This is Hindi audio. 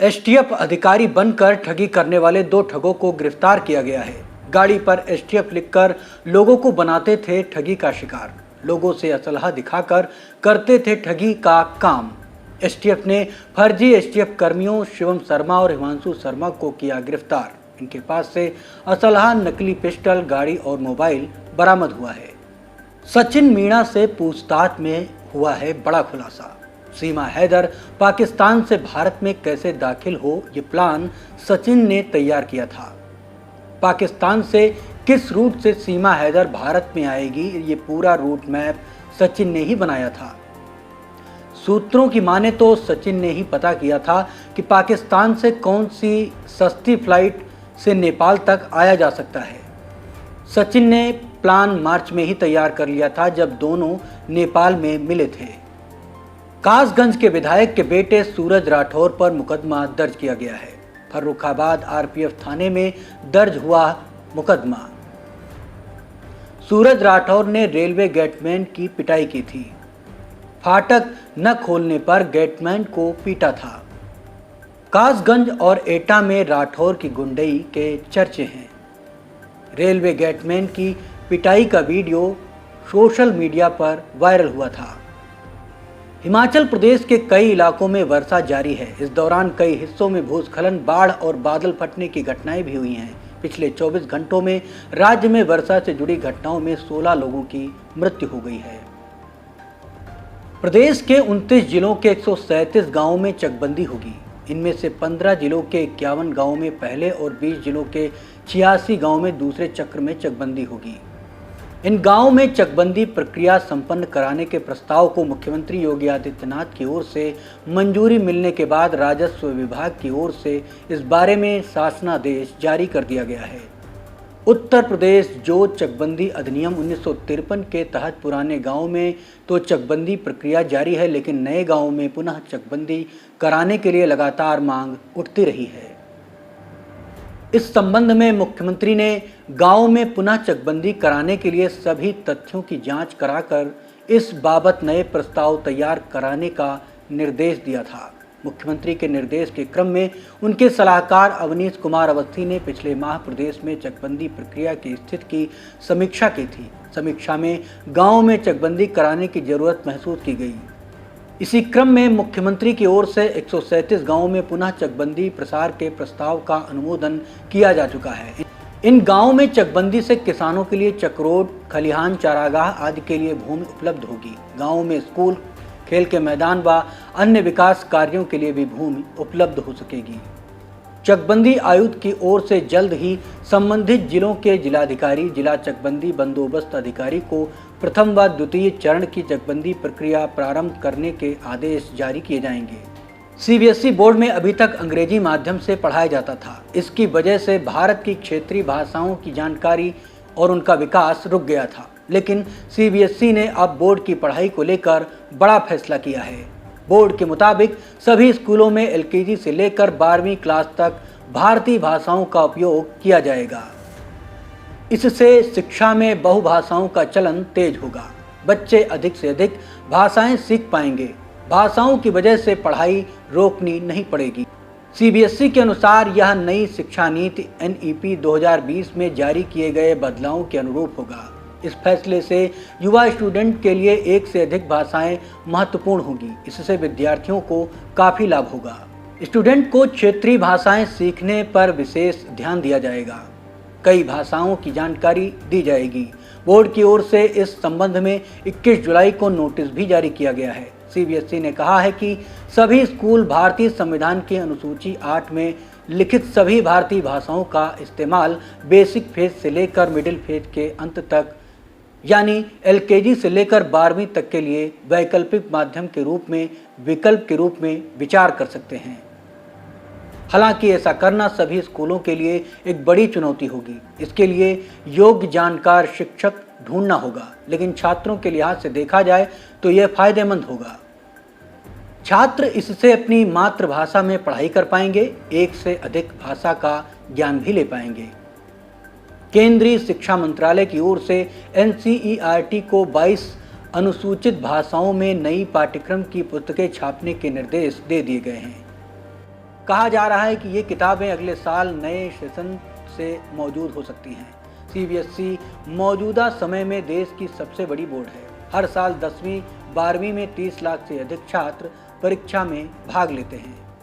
एसटीएफ अधिकारी बनकर ठगी करने वाले दो ठगों को गिरफ्तार किया गया है। गाड़ी पर एसटीएफ लिखकर लोगों को बनाते थे ठगी का शिकार। लोगों से असलहा दिखाकर करते थे ठगी का काम। एसटीएफ ने फर्जी एसटीएफ कर्मियों शिवम शर्मा और हिमांशु शर्मा को किया गिरफ्तार। इनके पास से असलहा, नकली पिस्टल, गाड़ी और मोबाइल बरामद हुआ है। सचिन मीणा से पूछताछ में हुआ है बड़ा खुलासा। सीमा हैदर पाकिस्तान से भारत में कैसे दाखिल हो, ये प्लान सचिन ने तैयार किया था। पाकिस्तान से किस रूट से सीमा हैदर भारत में आएगी, ये पूरा रूट मैप सचिन ने ही बनाया था। सूत्रों की माने तो सचिन ने ही पता किया था कि पाकिस्तान से कौन सी सस्ती फ्लाइट से नेपाल तक आया जा सकता है। सचिन ने प्लान मार्च में ही तैयार कर लिया था, जब दोनों नेपाल में मिले थे। कासगंज के विधायक के बेटे सूरज राठौर पर मुकदमा दर्ज किया गया है। फर्रुखाबाद आरपीएफ थाने में दर्ज हुआ मुकदमा। सूरज राठौर ने रेलवे गेटमैन की पिटाई की थी। फाटक न खोलने पर गेटमैन को पीटा था। कासगंज और एटा में राठौर की गुंडई के चर्चे हैं। रेलवे गेटमैन की पिटाई का वीडियो सोशल मीडिया पर वायरल हुआ था। हिमाचल प्रदेश के कई इलाकों में वर्षा जारी है। इस दौरान कई हिस्सों में भूस्खलन, बाढ़ और बादल फटने की घटनाएं भी हुई हैं। पिछले 24 घंटों में राज्य में वर्षा से जुड़ी घटनाओं में 16 लोगों की मृत्यु हो गई है। प्रदेश के 29 जिलों के 137 गांवों में चकबंदी होगी। इनमें से 15 जिलों के 51 गांवों में पहले और 20 जिलों के 86 गांवों में दूसरे चक्र में चकबंदी होगी। इन गांवों में चकबंदी प्रक्रिया संपन्न कराने के प्रस्ताव को मुख्यमंत्री योगी आदित्यनाथ की ओर से मंजूरी मिलने के बाद राजस्व विभाग की ओर से इस बारे में शासनादेश जारी कर दिया गया है। उत्तर प्रदेश जो चकबंदी अधिनियम 1953 के तहत पुराने गांवों में तो चकबंदी प्रक्रिया जारी है, लेकिन नए गांवों में पुनः चकबंदी कराने के लिए लगातार मांग उठती रही है। इस संबंध में मुख्यमंत्री ने गांव में पुनः चकबंदी कराने के लिए सभी तथ्यों की जांच कराकर इस बाबत नए प्रस्ताव तैयार कराने का निर्देश दिया था। मुख्यमंत्री के निर्देश के क्रम में उनके सलाहकार अवनीश कुमार अवस्थी ने पिछले माह प्रदेश में चकबंदी प्रक्रिया की स्थिति की समीक्षा की थी। समीक्षा में गांव में चकबंदी कराने की जरूरत महसूस की गई। इसी क्रम में मुख्यमंत्री की ओर से 137 गांवों में पुनः चकबंदी प्रसार के प्रस्ताव का अनुमोदन किया जा चुका है। इन गांवों में चकबंदी से किसानों के लिए चकरोड, खलिहान, चारागाह आदि के लिए भूमि उपलब्ध होगी। गांवों में स्कूल, खेल के मैदान व अन्य विकास कार्यों के लिए भी भूमि उपलब्ध हो सकेगी। चकबंदी आयुक्त की ओर से जल्द ही संबंधित जिलों के जिलाधिकारी, जिला चकबंदी बंदोबस्त अधिकारी को प्रथम व द्वितीय चरण की चकबंदी प्रक्रिया प्रारंभ करने के आदेश जारी किए जाएंगे। सीबीएसई बोर्ड में अभी तक अंग्रेजी माध्यम से पढ़ाया जाता था। इसकी वजह से भारत की क्षेत्रीय भाषाओं की जानकारी और उनका विकास रुक गया था, लेकिन सीबीएसई ने अब बोर्ड की पढ़ाई को लेकर बड़ा फैसला किया है। बोर्ड के मुताबिक सभी स्कूलों में एलकेजी से लेकर 12वीं क्लास तक भारतीय भाषाओं का उपयोग किया जाएगा। इससे शिक्षा में बहुभाषाओं का चलन तेज होगा। बच्चे अधिक से अधिक भाषाएं सीख पाएंगे। भाषाओं की वजह से पढ़ाई रोकनी नहीं पड़ेगी। सीबीएसई के अनुसार यह नई शिक्षा नीति एनईपी 2020 में जारी किए गए बदलावों के अनुरूप होगा। इस फैसले से युवा स्टूडेंट के लिए एक से अधिक भाषाएं महत्वपूर्ण होगी। इससे विद्यार्थियों को काफ़ी लाभ होगा। स्टूडेंट को क्षेत्रीय भाषाएं सीखने पर विशेष ध्यान दिया जाएगा। कई भाषाओं की जानकारी दी जाएगी। बोर्ड की ओर से इस संबंध में 21 जुलाई को नोटिस भी जारी किया गया है। सीबीएसई ने कहा है कि सभी स्कूल भारतीय संविधान की अनुसूची 8 में लिखित सभी भारतीय भाषाओं का इस्तेमाल बेसिक फेज से लेकर मिडिल फेज के अंत तक, यानी एलकेजी से लेकर 12वीं तक के लिए वैकल्पिक माध्यम के रूप में, विकल्प के रूप में विचार कर सकते हैं। हालांकि ऐसा करना सभी स्कूलों के लिए एक बड़ी चुनौती होगी। इसके लिए योग्य जानकार शिक्षक ढूंढना होगा, लेकिन छात्रों के लिहाज से देखा जाए तो यह फायदेमंद होगा। छात्र इससे अपनी मातृभाषा में पढ़ाई कर पाएंगे, एक से अधिक भाषा का ज्ञान भी ले पाएंगे। केंद्रीय शिक्षा मंत्रालय की ओर से एनसीईआरटी को 22 अनुसूचित भाषाओं में नई पाठ्यक्रम की पुस्तकें छापने के निर्देश दे दिए गए हैं। कहा जा रहा है कि ये किताबें अगले साल नए सेशन से मौजूद हो सकती हैं। सीबीएसई मौजूदा समय में देश की सबसे बड़ी बोर्ड है। हर साल 10वीं 12वीं में 30 लाख से अधिक छात्र परीक्षा में भाग लेते हैं।